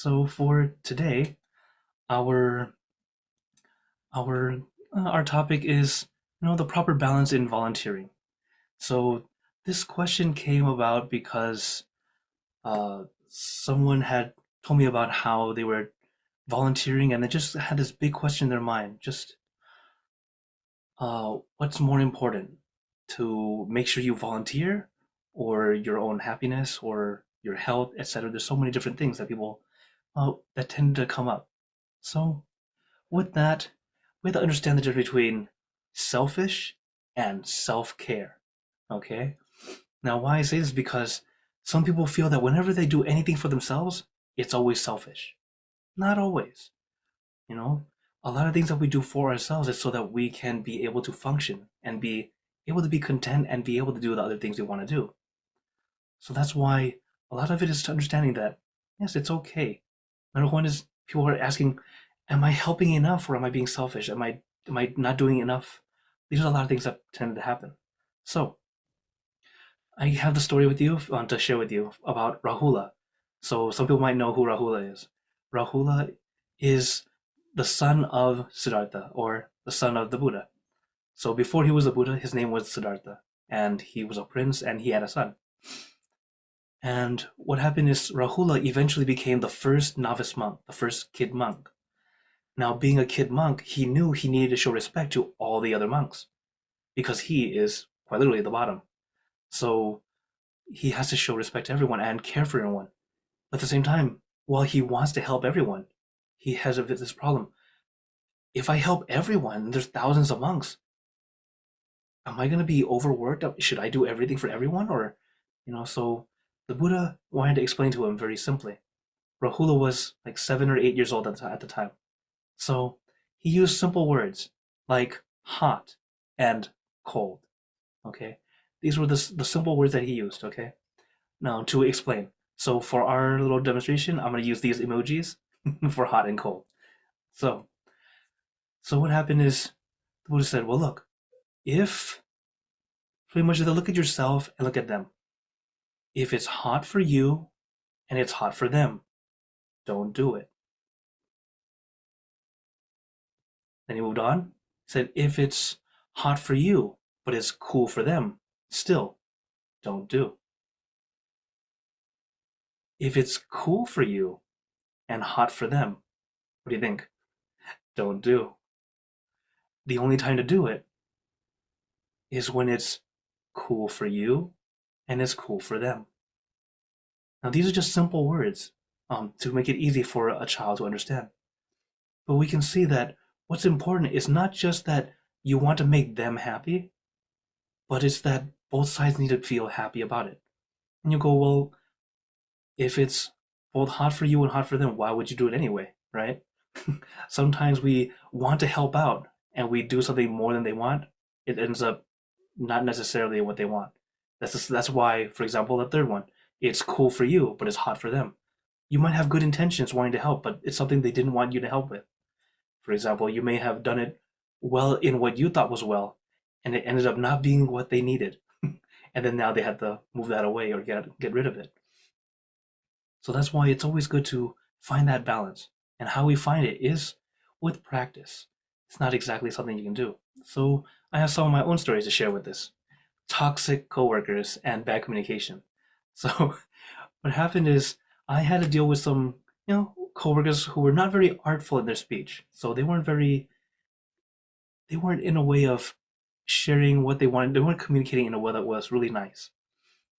So for today, our our topic is the proper balance in volunteering. So this question came about because someone had told me about how they were volunteering and they just had this big question in their mind, just what's more important, to make sure you volunteer or your own happiness or your health, etc. There's so many different things that people that tend to come up. So with that, we have to understand the difference between selfish and self-care. Okay? Now, why I say this is because some people feel that whenever they do anything for themselves, it's always selfish. Not always. You know, a lot of things that we do for ourselves is so that we can be able to function and be able to be content and be able to do the other things we want to do. So that's why a lot of it is to understanding that, yes, it's okay. Number one is people are asking, am I helping enough or am I being selfish? Am I not doing enough? These are a lot of things that tend to happen. So I have the story with you to share with you about Rahula. So some people might know who Rahula is. Rahula is the son of Siddhartha, or the son of the Buddha. So before he was a Buddha, his name was Siddhartha, and he was a prince and he had a son. And what happened is Rahula eventually became the first novice monk, the first kid monk. Now, being a kid monk, he knew he needed to show respect to all the other monks because he is quite literally at the bottom. So he has to show respect to everyone and care for everyone. But at the same time, while he wants to help everyone, he has this problem. If I help everyone, there's thousands of monks. Am I going to be overworked? Should I do everything for everyone? So the Buddha wanted to explain to him very simply. Rahula was like 7 or 8 years old at the time. So he used simple words like hot and cold. Okay. These were the simple words that he used. Okay. Now to explain. So for our little demonstration, I'm going to use these emojis for hot and cold. So, so what happened is the Buddha said, well, look, if pretty much look at yourself and look at them. If it's hot for you and it's hot for them, don't do it. Then he moved on. He said, if it's hot for you, but it's cool for them, still don't do. If it's cool for you and hot for them, what do you think? Don't do. The only time to do it is when it's cool for you and it's cool for them. Now, these are just simple words to make it easy for a child to understand. But we can see that what's important is not just that you want to make them happy, but it's that both sides need to feel happy about it. And you go, well, if it's both hot for you and hot for them, why would you do it anyway, right? Sometimes we want to help out and we do something more than they want. It ends up not necessarily what they want. That's why, for example, the third one, it's cool for you, but it's hot for them. You might have good intentions wanting to help, but it's something they didn't want you to help with. For example, you may have done it well in what you thought was well, and it ended up not being what they needed. And then now they had to move that away or get rid of it. So that's why it's always good to find that balance. And how we find it is with practice. It's not exactly something you can do. So I have some of my own stories to share with this. Toxic coworkers and bad communication. So what happened is I had to deal with some, coworkers who were not very artful in their speech. So they weren't in a way of sharing what they wanted. They weren't communicating in a way that was really nice.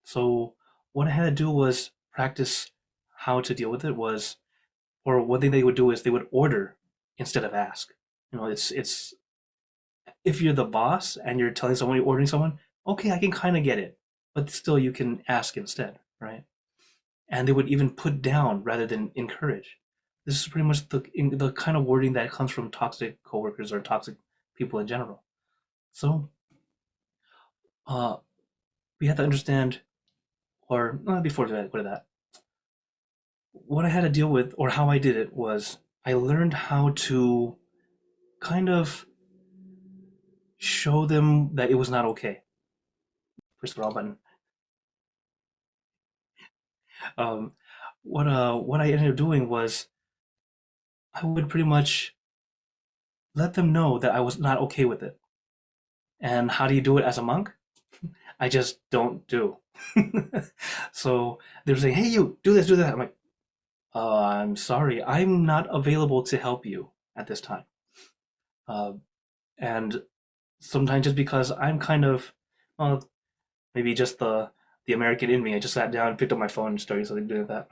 So what I had to do was practice how to deal with it was, or one thing they would do is they would order instead of ask. It's if you're the boss and you're telling someone you're ordering someone, okay, I can kind of get it, but still you can ask instead, right? And they would even put down rather than encourage. This is pretty much the kind of wording that comes from toxic coworkers or toxic people in general. So uh, we have to understand, or before that, what that what I had to deal with, or how I did it, was I learned how to kind of show them that it was not okay. Press the wrong button. Um, what I ended up doing was I would pretty much let them know that I was not okay with it. And how do you do it as a monk? I just don't do. So they're saying, "Hey, you do this, do that." I'm like, I'm sorry, I'm not available to help you at this time." Uh, and sometimes just because I'm kind of, well, maybe just the American in me, I just sat down, picked up my phone, and started something doing that.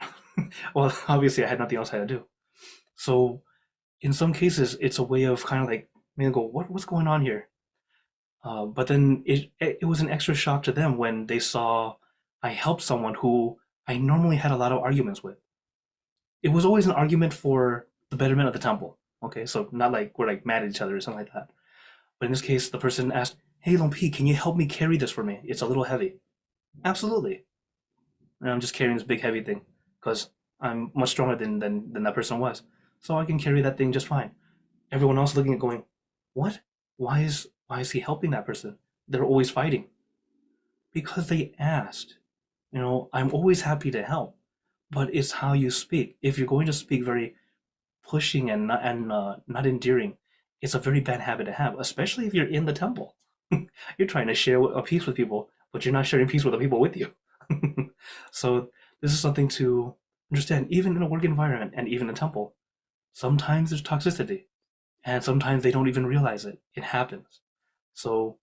Well, obviously, I had nothing else I had to do. So in some cases, it's a way of kind of like, man, go, what's going on here? But then it was an extra shock to them when they saw I helped someone who I normally had a lot of arguments with. It was always an argument for the betterment of the temple. Okay, so not like we're like mad at each other or something like that. But in this case, the person asked, "Hey, Long P, can you help me carry this for me? It's a little heavy." Absolutely. And I'm just carrying this big heavy thing because I'm much stronger than that person was, so I can carry that thing just fine. Everyone else looking at going, "What? Why is he helping that person? They're always fighting." Because they asked. I'm always happy to help, but it's how you speak. If you're going to speak very pushing and not endearing, it's a very bad habit to have, especially if you're in the temple. You're trying to share a peace with people, but you're not sharing peace with the people with you. So this is something to understand, even in a work environment and even a temple. Sometimes there's toxicity, and sometimes they don't even realize it. It happens. So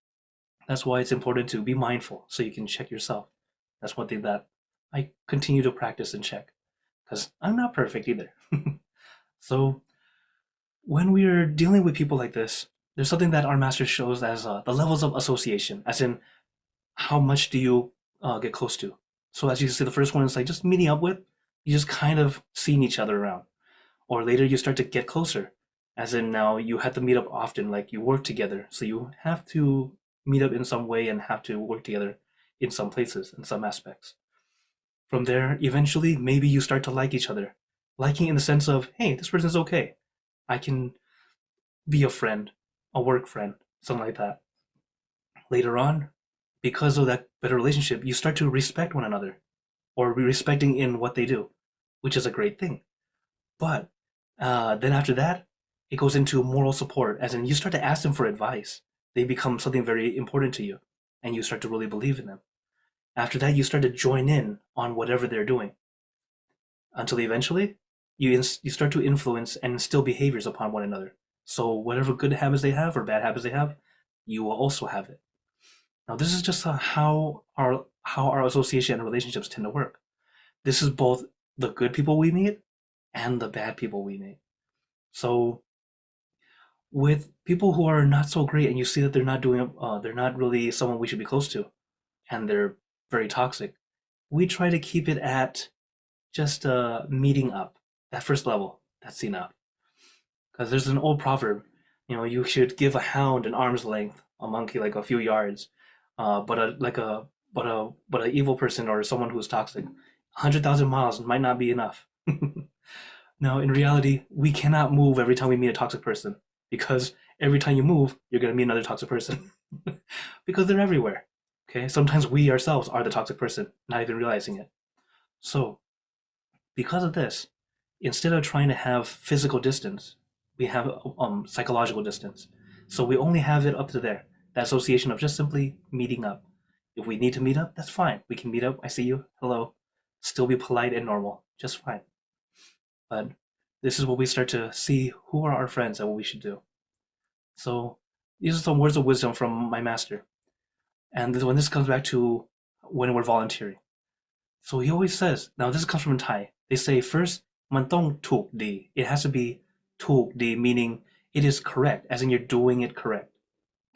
that's why it's important to be mindful so you can check yourself. That's one thing that I continue to practice and check because I'm not perfect either. So when we are dealing with people like this, there's something that our master shows as the levels of association, as in how much do you get close to. So as you can see, the first one is like just meeting up with, you just kind of seeing each other around. Or later you start to get closer, as in now you have to meet up often, like you work together. So you have to meet up in some way and have to work together in some places, in some aspects. From there, eventually, maybe you start to like each other. Liking in the sense of, hey, this person's okay. I can be a friend, a work friend, something like that. Later on, because of that better relationship, you start to respect one another or be respecting in what they do, which is a great thing. But then after that, it goes into moral support, as in you start to ask them for advice. They become something very important to you, and you start to really believe in them. After that, you start to join in on whatever they're doing until eventually you start to influence and instill behaviors upon one another. So whatever good habits they have or bad habits they have, you will also have it. Now, this is just how our association and relationships tend to work. This is both the good people we meet and the bad people we meet. So with people who are not so great, and you see that they're not really someone we should be close to, and they're very toxic, we try to keep it at just meeting up. That first level, that's enough. Because there's an old proverb, you should give a hound an arm's length, a monkey like a few yards, but a like a but an evil person or someone who's toxic, 100,000 miles might not be enough. Now, in reality, we cannot move every time we meet a toxic person because every time you move, you're going to meet another toxic person because they're everywhere. Okay, sometimes we ourselves are the toxic person, not even realizing it. So, because of this, instead of trying to have physical distance, we have psychological distance. So we only have it up to there. That association of just simply meeting up. If we need to meet up, that's fine. We can meet up. I see you. Hello. Still be polite and normal. Just fine. But this is what we start to see who are our friends and what we should do. So these are some words of wisdom from my master. And when this comes back to when we're volunteering. So he always says, now this comes from Thai. They say first, man tong tuk di. It has to be tuk di, meaning it is correct, as in you're doing it correct.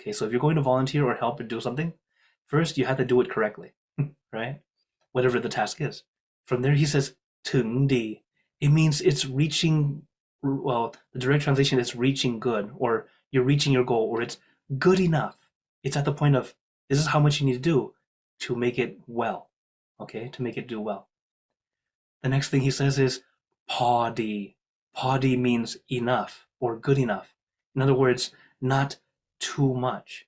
Okay, so if you're going to volunteer or help or do something, first you have to do it correctly, right? Whatever the task is. From there, he says, "Tung di." It means it's reaching, well, the direct translation is reaching good, or you're reaching your goal, or it's good enough. It's at the point of, this is how much you need to do to make it well, okay, to make it do well. The next thing he says is, "Pa di." Pa di means enough or good enough. In other words, not too much.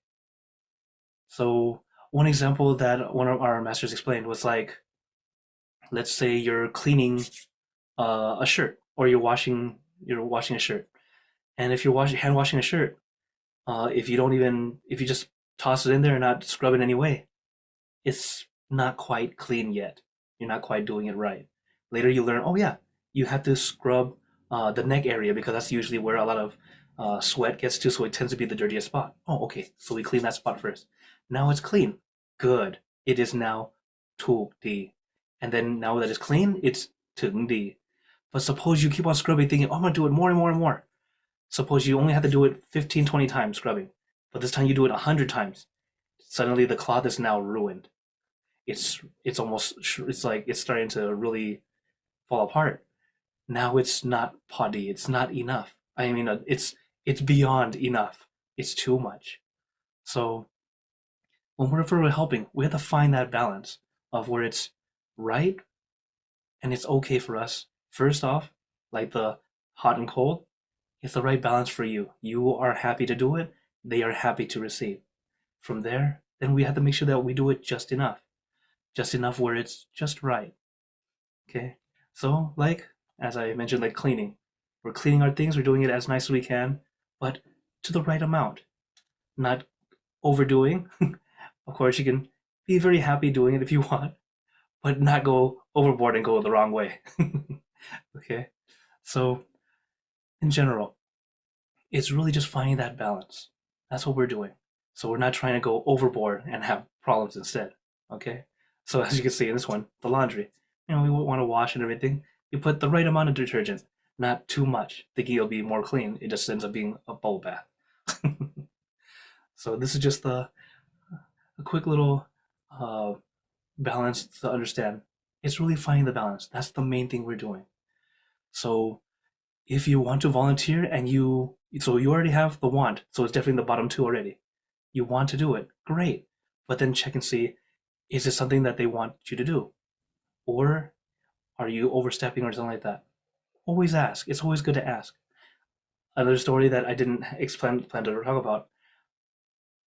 So one example that one of our masters explained was like, let's say you're cleaning a shirt, or you're washing a shirt. And if you're washing hand washing a shirt, if you just toss it in there and not scrub it anyway, it's not quite clean yet. You're not quite doing it right. Later you learn, oh yeah, you have to scrub the neck area because that's usually where a lot of sweat gets to, so it tends to be the dirtiest spot. Oh, okay, so we clean that spot first. Now it's clean. Good. It is now tukdi. And then now that it's clean, it's tungdi. But suppose you keep on scrubbing thinking, oh, I'm going to do it more and more and more. Suppose you only have to do it 15, 20 times scrubbing, but this time you do it 100 times. Suddenly the cloth is now ruined. It's almost it's like it's starting to really fall apart. Now it's not potty. It's not enough. I mean, it's beyond enough. It's too much. So whenever we're helping, we have to find that balance of where it's right and it's okay for us. First off, like the hot and cold, it's the right balance for you. You are happy to do it. They are happy to receive. From there, then we have to make sure that we do it just enough where it's just right. Okay. So, like, as I mentioned, like cleaning, we're cleaning our things, we're doing it as nice as we can, but to the right amount, not overdoing. Of course, you can be very happy doing it if you want, but not go overboard and go the wrong way. Okay. So, in general, it's really just finding that balance. That's what we're doing. So we're not trying to go overboard and have problems instead. Okay? So as you can see in this one, the laundry. We want to wash and everything. You put the right amount of detergent, not too much, thinking it'll be more clean. It just ends up being a bubble bath. So this is just a quick little uh, balance to understand. It's really finding the balance. That's the main thing we're doing. So if you want to volunteer and you already have the want, so it's definitely the bottom two already. You want to do it, great. But then check and see, is it something that they want you to do? Or are you overstepping or something like that? Always ask. It's always good to ask. Another story that I didn't plan to talk about.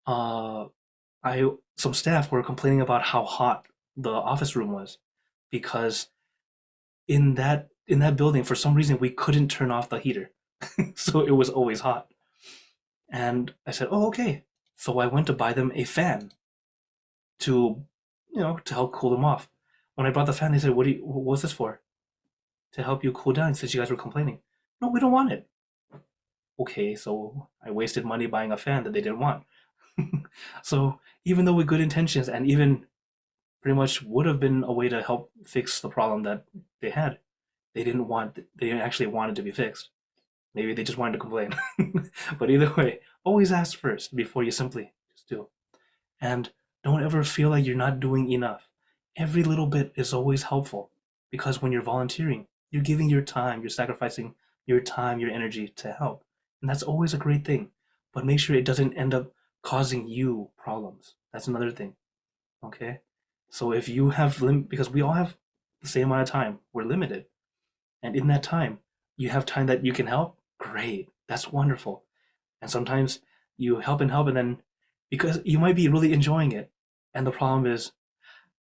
Uh, I some staff were complaining about how hot the office room was because in that building for some reason we couldn't turn off the heater, so it was always hot. And I said, "Oh, okay." So I went to buy them a fan to, to help cool them off. When I brought the fan, they said, what's this for?" "To help you cool down since you guys were complaining." "No, we don't want it." Okay, so I wasted money buying a fan that they didn't want. So even though with good intentions and even pretty much would have been a way to help fix the problem that they had, they didn't actually want it to be fixed. Maybe they just wanted to complain. But either way, always ask first before you simply just do. And don't ever feel like you're not doing enough. Every little bit is always helpful because when you're volunteering, you're giving your time, you're sacrificing your time, your energy to help. And that's always a great thing. But make sure it doesn't end up causing you problems. That's another thing. Okay? So if you have because we all have the same amount of time, we're limited. And in that time, you have time that you can help, great. That's wonderful. And sometimes you help, and then because you might be really enjoying it, and the problem is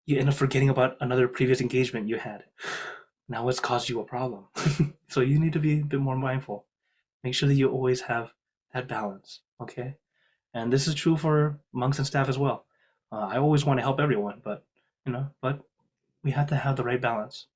you end up forgetting about another previous engagement you had. Now it's caused you a problem. So you need to be a bit more mindful. Make sure that you always have that balance, okay? And this is true for monks and staff as well. I always want to help everyone, but we have to have the right balance.